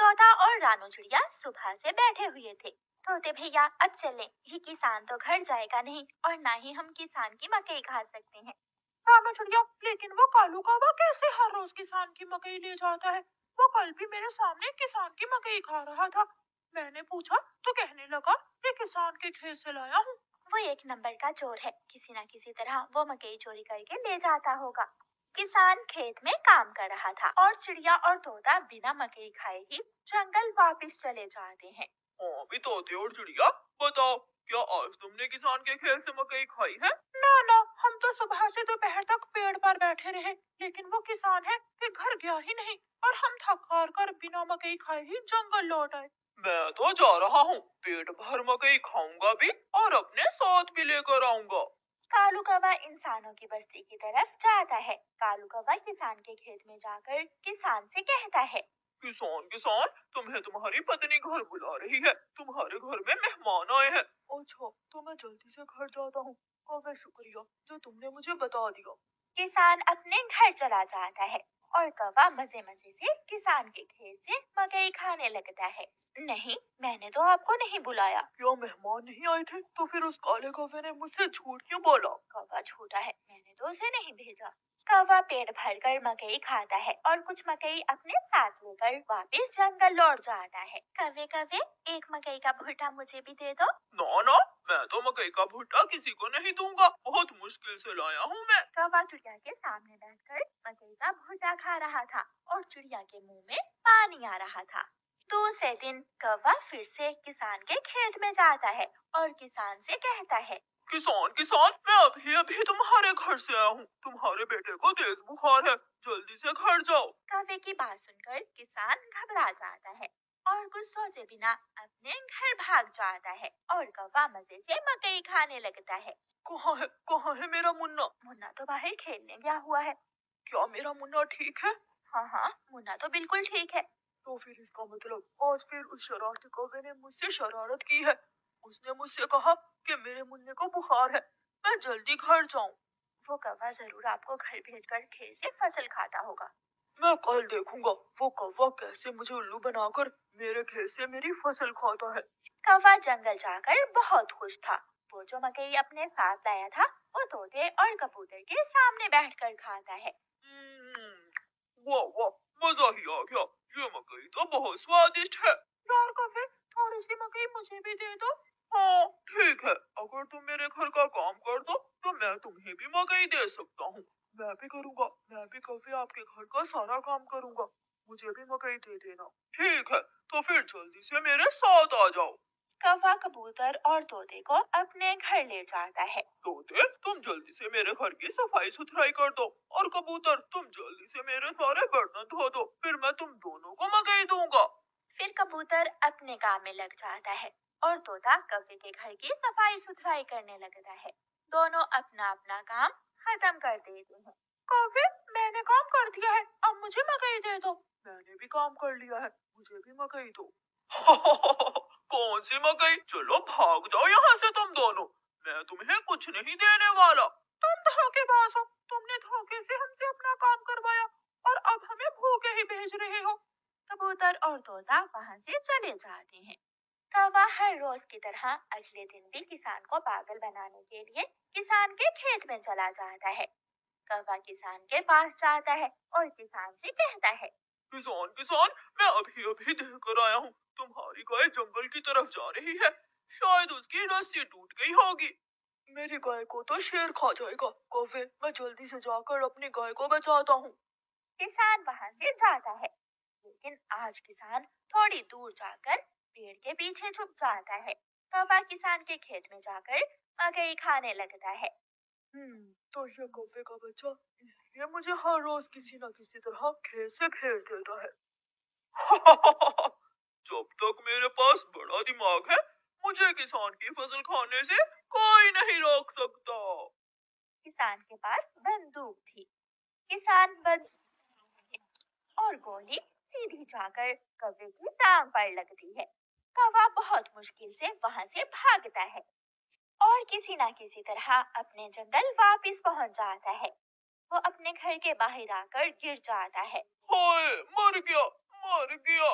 तोता और रानू चिड़िया सुबह से बैठे हुए थे। तोते भैया अब चलें, ये किसान तो घर जाएगा नहीं और ना ही हम किसान की मकई खा सकते हैं। रानू चिड़िया, लेकिन वो कालू कौवा कैसे हर रोज किसान की मकई ले जाता है? वो कल भी मेरे सामने किसान की मकई खा रहा था। मैंने पूछा तो कहने लगा ये किसान के खेत से लाया हूँ। वो एक नंबर का चोर है, किसी न किसी तरह वो मकई चोरी करके ले जाता होगा। किसान खेत में काम कर रहा था और चिड़िया और तोता बिना मकई खाए ही जंगल वापस चले जाते हैं। हाँ भी तोते और चिड़िया, बताओ क्या आज तुमने किसान के खेत से मकई खाई है? ना ना, हम तो सुबह से दोपहर तक पेड़ पर बैठे रहे, लेकिन वो किसान है कि घर गया ही नहीं और हम थक हार कर बिना मकई खाए ही जंगल लौट आए। मैं तो जा रहा हूँ, पेट भर मकई खाऊंगा भी और अपने साथ भी लेकर आऊंगा। कालू कौवा इंसानों की बस्ती की तरफ जाता है। कालू कौवा किसान के खेत में जाकर किसान से कहता है, किसान किसान, तुम्हें तुम्हारी पत्नी घर बुला रही है, तुम्हारे घर में मेहमान आए हैं। अच्छा, तो मैं जल्दी से घर जाता हूँ। काफी शुक्रिया जो तुमने मुझे बता दिया। किसान अपने घर चला जाता है और कौवा मजे मजे से किसान के खेत से मकई खाने लगता है। नहीं, मैंने तो आपको नहीं बुलाया। क्या मेहमान नहीं आए थे? तो फिर उस काले कौवे ने मुझसे झूठ क्यों बोला? कौवा झूठा है, मैंने तो उसे नहीं भेजा। कौवा पेट भरकर मकई खाता है और कुछ मकई अपने साथ लेकर वापस जंगल लौट जाता है। कौवे कौवे, एक मकई का भुट्टा मुझे भी दे दो। ना ना, मैं तो मकई का भुट्टा किसी को नहीं दूंगा, बहुत मुश्किल से लाया हूँ मैं। कौवा चिड़िया के सामने बैठकर मकई का भुट्टा खा रहा था और चिड़िया के मुंह में पानी आ रहा था। दूसरे दिन कौवा फिर से किसान के खेत में जाता है और किसान से कहता है, किसान किसान, मैं अभी अभी तुम्हारे घर से आया हूँ, तुम्हारे बेटे को तेज बुखार है, जल्दी से घर जाओ। कौवे की बात सुनकर किसान घबरा जाता है और कुछ सोचे बिना अपने घर भाग जाता है और कौवा मजे से मकई खाने लगता है। कहाँ है मेरा मुन्ना? मुन्ना तो बाहर खेलने गया हुआ है। क्या मेरा मुन्ना ठीक है? हाँ हाँ, मुन्ना तो बिल्कुल ठीक है। तो फिर इसका मतलब आज फिर उस शरारती कौवे ने मुझसे शरारत की है। उसने मुझसे कहा कि मेरे मुन्ने को बुखार है, मैं जल्दी घर जाऊं। वो कौवा जरूर आपको घर भेजकर खेत से फसल खाता होगा। मैं कल देखूंगा वो कौवा कैसे मुझे उल्लू बनाकर मेरे खेत से मेरी फसल खाता है। कौवा जंगल जाकर बहुत खुश था। वो जो मकई अपने साथ लाया था वो तोते और कबूतर के सामने बैठकर खाता है। वाह वाह, मजा ही आ गया, ये मकई तो बहुत स्वादिष्ट है। यार कौवे, थोड़ी सी मकई मुझे भी दे दो। हाँ ठीक है, अगर तुम मेरे घर का काम कर दो तो मैं तुम्हें भी मकई दे सकता हूँ। मैं भी करूँगा, मैं भी कौवे आपके घर का सारा काम करूँगा, मुझे भी मकई दे देना। ठीक है, तो फिर जल्दी से मेरे साथ आ जाओ। कौवा कबूतर और तोते को अपने घर ले जाता है। तोते, तुम जल्दी से मेरे घर की सफाई सुथराई कर दो और कबूतर तुम जल्दी से मेरे सारे बर्तन धो दो, फिर मैं तुम दोनों को मकई दूंगा। फिर कबूतर अपने काम में लग जाता है और तोता कौवे के घर की सफाई सुथराई करने लगता है। दोनों अपना अपना काम खत्म कर देते हैं। कौवे, मैंने काम कर दिया है, अब मुझे मकई दे दो। मैंने भी काम कर लिया है, मुझे भी मकई दो। कौन सी मकई? चलो भाग जाओ यहाँ से तुम दोनों, मैं तुम्हें कुछ नहीं देने वाला। तुम धोखेबाज हो, तुमने धोखे से हमसे अपना काम करवाया और अब हमें भूखे ही भेज रहे हो। कबूतर और तोता वहां से चले जाते हैं। कौवा हर रोज की तरह अगले दिन भी किसान को पागल बनाने के लिए किसान के खेत में चला जाता है। कौवा किसान के पास जाता है और किसान से कहता है, किसान किसान, मैं अभी अभी देखकर आया हूँ, तुम्हारी गाय जंगल की तरफ जा रही है, शायद उसकी रस्सी टूट गई होगी। मेरी गाय को तो शेर खा जाएगा। कौवे, मैं जल्दी से जाकर अपनी गाय को बचाता हूँ। किसान वहां से जाता है। लेकिन आज किसान थोड़ी दूर जाकर पेड़ के पीछे छुप जाता है। कौवा किसान के खेत में जाकर मकई खाने लगता है। तो ये कौवे का बच्चा इसलिए मुझे हर रोज किसी न किसी तरह खेत से भेज देता है। जब तक मेरे पास बड़ा दिमाग है, मुझे किसान की फसल खाने से कोई नहीं रोक सकता। किसान के पास बंदूक थी। किसान बंदूक और गोली सीधी जाकर कौवे की टांग पर लगती है। कौवा बहुत मुश्किल से वहां से भागता है और किसी न किसी तरह अपने जंगल वापस पहुंच जाता है। वो अपने घर के बाहर आकर गिर जाता है। हाय, मर गया, मर गया।